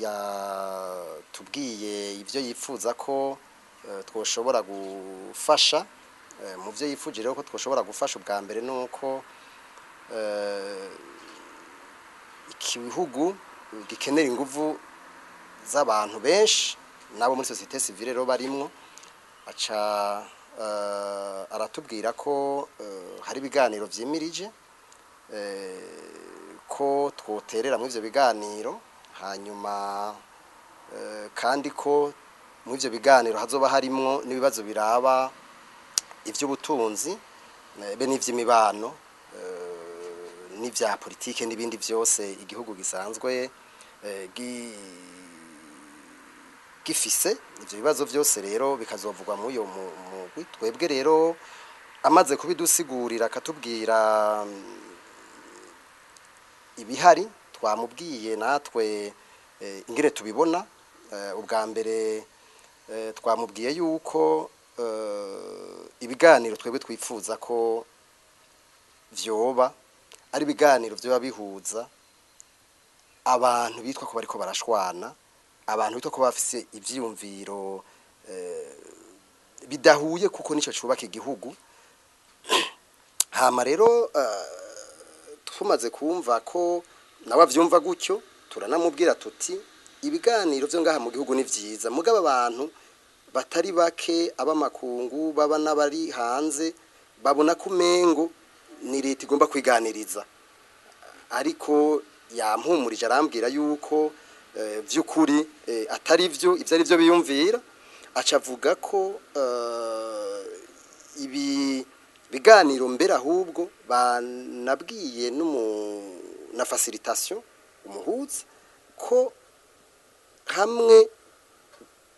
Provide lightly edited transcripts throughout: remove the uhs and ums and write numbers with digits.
yatubwiye ivyo yifuza ko twoshobora gufasha mu byo yifuje rero ko twoshobora gufasha ubwa mbere nuko igihugu gikenera inguvu z'abantu benshi nabo muri societe civile rero barimwo aca aratubwira ko hari ibiganiro vyimirije ko twoterera mu ivyo biganiro hanyuma kandi ko mu ivyo biganiro hazoba harimwo n'ibibazo biraba ivy'ubutunzi be n'ivy'imibano n'ivya politike n'ibindi vyose igihugu gisanzwe gifise ivyo bibazo vyose rero bikazovugwa mu yo mugwi twebwe rero amaze kubidusigurira akatubwira ibihari twamubwiye natwe ingire tubibona ubwa mbere twamubwiye yuko ibiganiro twebwe twifuza ko vyoba ari ibiganiro vyoba bihuza abantu bitwa ko bariko barashwana abantu bitwa ko bafise ivyiyumviro bidahuye kuko nico cubaka igihugu hama rero tumaze kumva ko nawe avyumva gutyo turanamubwira tuti ibiganiro vyo ngaha mu gihugu ni vyiza mugabo abantu batari bake abamakungu baba nabari hanze babona kumengo ni leta igomba kwiganiriza ariko yampumurije arambwira yuko vy'ukuri atari vyo ivyo ari vyo biyumvira acavuga ko ibi biganiro mbere ahubwo banabwiye na facilitation umuhuza ko hamwe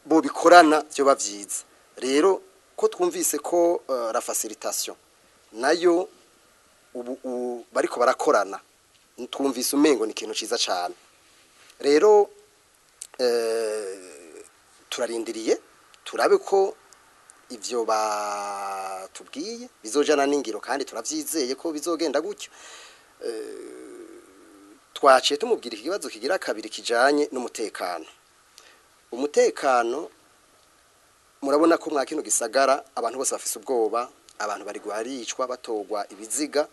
bo bikorana byo bavyiza rero ko twumvise ko la facilitation nayo ubu bariko barakorana twumvise umengo ni ikintu ciza cyane rero turarindiriye turabe ko ivyo batubwiye bizojana n'ingiro kandi turavyizeye ko bizogenda gutyo twaciye tumubwira ikibazo kigira kabiri kijanye n'umutekano umutekano murabona ko mwa kino gisagara abantu bose bafise ubwoba abantu bari guharicwa batogwa ibiziga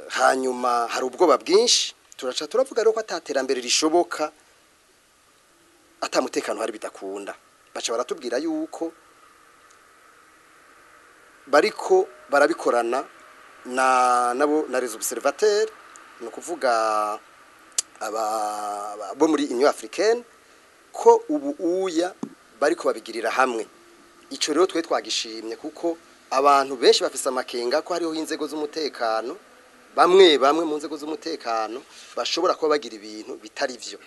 hanyuma hari ubwoba bwinshi turavuga rero ko ataterambere rishoboka atamutekano hari bidakunda baca baratubwira yuko bariko barabikorana na les observateurs no kuvuga bo muri Union Africaine ko ubu uya bariko babigirira hamwe ico rero twe twagishimye kuko abantu benshi bafise amakenga ko hariho inzego z'umutekano bamwe mu nzego z'umutekano bashobora kuba bagira ibintu bitari vyo